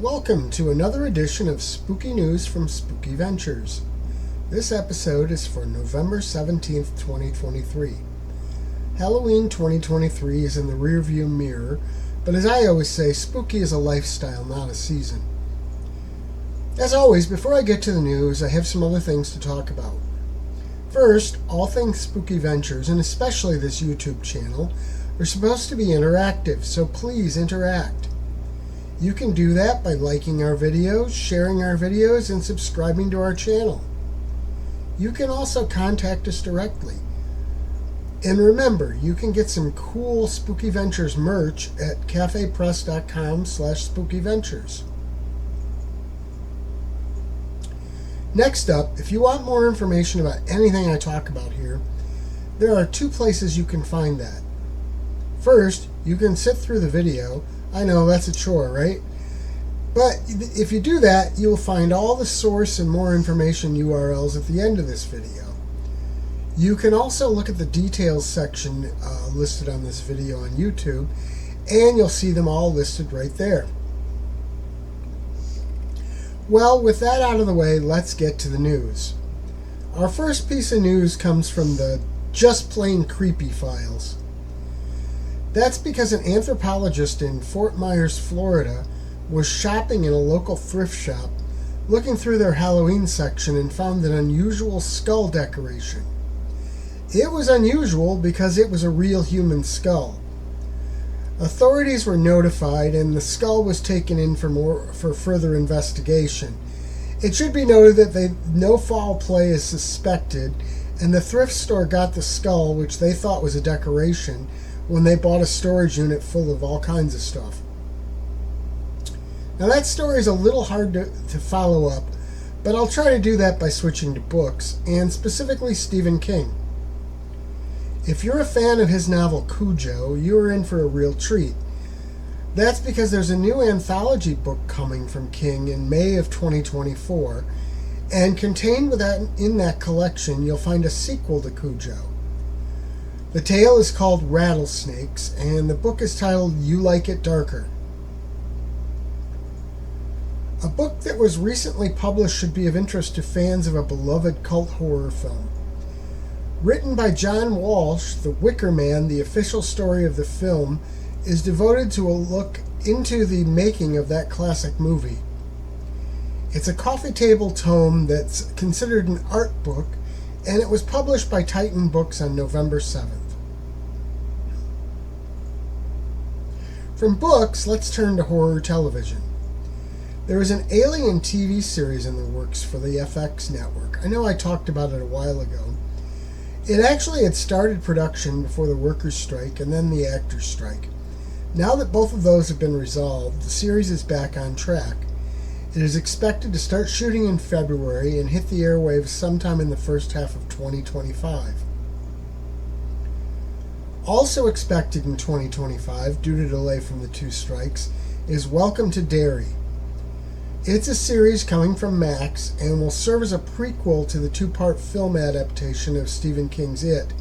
Welcome to another edition of Spooky News from Spooky Ventures. This episode is for November 17th, 2023. Halloween 2023 is in the rearview mirror, but as I always say, spooky is a lifestyle, not a season. As always, before I get to the news, I have some other things to talk about. First, all things Spooky Ventures, and especially this YouTube channel, are supposed to be interactive, so please interact. You can do that by liking our videos, sharing our videos, and subscribing to our channel. You can also contact us directly. And remember, you can get some cool Spooky Ventures merch at cafepress.com/spookyventures. Next up, if you want more information about anything I talk about here, there are two places you can find that. First, you can sit through the video. I know, that's a chore, right? But if you do that, you'll find all the source and more information URLs at the end of this video. You can also look at the details section listed on this video on YouTube, and you'll see them all listed right there. Well, with that out of the way, let's get to the news. Our first piece of news comes from the Just Plain Creepy files. That's because an anthropologist in Fort Myers, Florida, was shopping in a local thrift shop, looking through their Halloween section, and found an unusual skull decoration. It was unusual because it was a real human skull. Authorities were notified, and the skull was taken in for further investigation. It should be noted that no foul play is suspected, and the thrift store got the skull, which they thought was a decoration, when they bought a storage unit full of all kinds of stuff. Now that story is a little hard to follow up, but I'll try to do that by switching to books, and specifically Stephen King. If you're a fan of his novel Cujo, you are in for a real treat. That's because there's a new anthology book coming from King in May of 2024, and contained in that collection you'll find a sequel to Cujo. The tale is called Rattlesnakes, and the book is titled You Like It Darker. A book that was recently published should be of interest to fans of a beloved cult horror film. Written by John Walsh, The Wicker Man, the official story of the film, is devoted to a look into the making of that classic movie. It's a coffee table tome that's considered an art book, and it was published by Titan Books on November 7th. From books, let's turn to horror television. There is an Alien TV series in the works for the FX network. I know I talked about it a while ago. It actually had started production before the workers' strike and then the actors' strike. Now that both of those have been resolved, the series is back on track. It is expected to start shooting in February and hit the airwaves sometime in the first half of 2025. Also expected in 2025, due to delay from the two strikes, is Welcome to Derry. It's a series coming from Max and will serve as a prequel to the two-part film adaptation of Stephen King's It.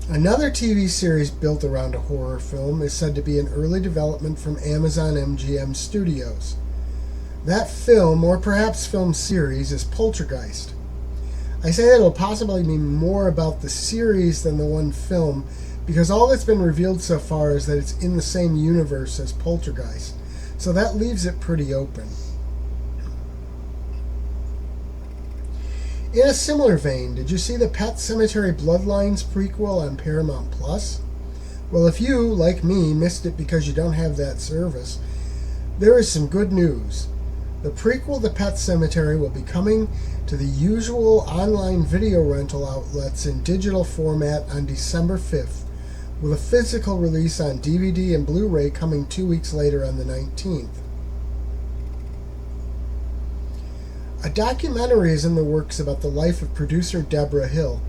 Another TV series built around a horror film is said to be in early development from Amazon MGM Studios. That film, or perhaps film series, is Poltergeist. I say that it'll possibly be more about the series than the one film, because all that's been revealed so far is that it's in the same universe as Poltergeist, so that leaves it pretty open. In a similar vein, did you see the Pet Sematary Bloodlines prequel on Paramount Plus? Well, if you, like me, missed it because you don't have that service, there is some good news. The prequel to Pet Sematary will be coming to the usual online video rental outlets in digital format on December 5th, with a physical release on DVD and Blu-ray coming 2 weeks later on the 19th. A documentary is in the works about the life of producer Deborah Hill.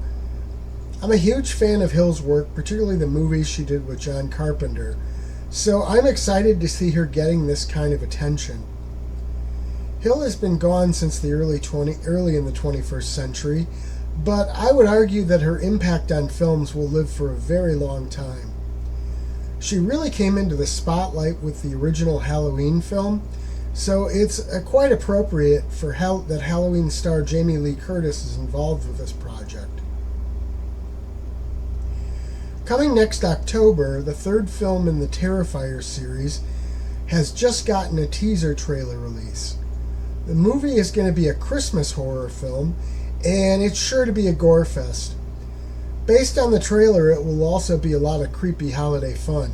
I'm a huge fan of Hill's work, particularly the movies she did with John Carpenter, so I'm excited to see her getting this kind of attention. Hill has been gone since the early in the 21st century, but I would argue that her impact on films will live for a very long time. She really came into the spotlight with the original Halloween film, so it's quite appropriate for that Halloween star Jamie Lee Curtis is involved with this project. Coming next October, the third film in the Terrifier series has just gotten a teaser trailer release. The movie is going to be a Christmas horror film, and it's sure to be a gore fest. Based on the trailer, it will also be a lot of creepy holiday fun.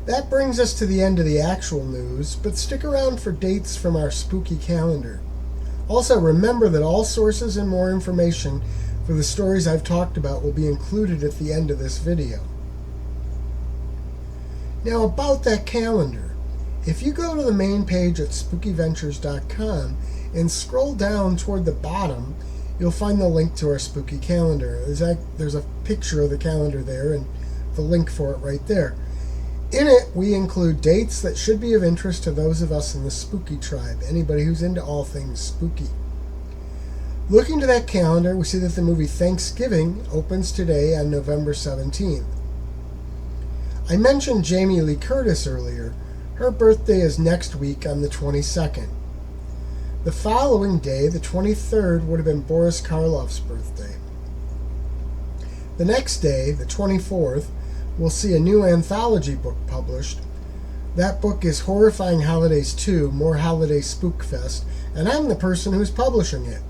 That brings us to the end of the actual news, but stick around for dates from our spooky calendar. Also, remember that all sources and more information for the stories I've talked about will be included at the end of this video. Now, about that calendar, if you go to the main page at spookyventures.com and scroll down toward the bottom, you'll find the link to our spooky calendar. There's a picture of the calendar there and the link for it right there. In it, we include dates that should be of interest to those of us in the spooky tribe, anybody who's into all things spooky. Looking to that calendar, we see that the movie Thanksgiving opens today on November 17th. I mentioned Jamie Lee Curtis earlier. Her birthday is next week on the 22nd. The following day, the 23rd, would have been Boris Karloff's birthday. The next day, the 24th, we'll see a new anthology book published. That book is Horrifying Holidays 2, More Holiday Spookfest, and I'm the person who's publishing it.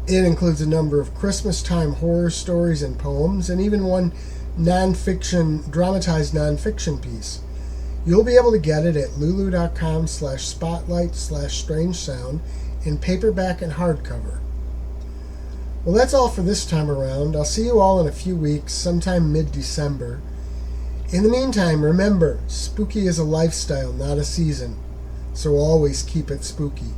It includes a number of Christmas-time horror stories and poems, and even one dramatized nonfiction piece. You'll be able to get it at lulu.com/spotlight/strange-sound in paperback and hardcover. Well, that's all for this time around. I'll see you all in a few weeks, sometime mid-December. In the meantime, remember, spooky is a lifestyle, not a season, so always keep it spooky.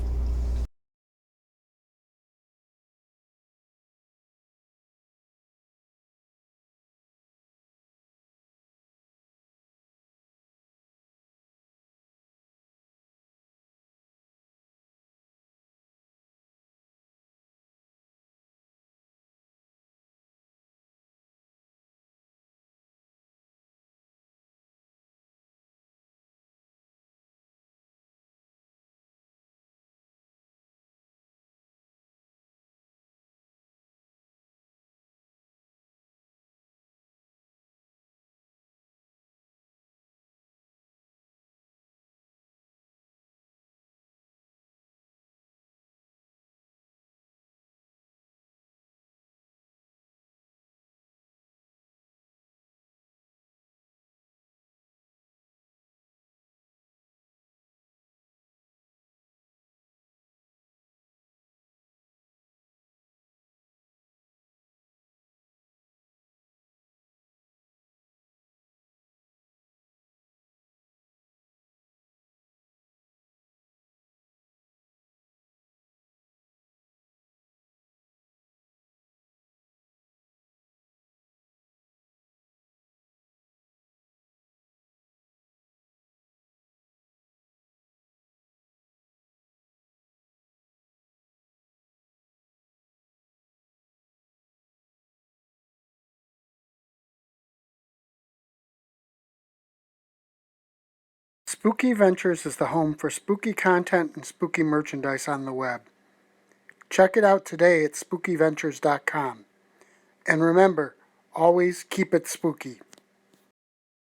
Spooky Ventures is the home for spooky content and spooky merchandise on the web. Check it out today at spookyventures.com. And remember, always keep it spooky.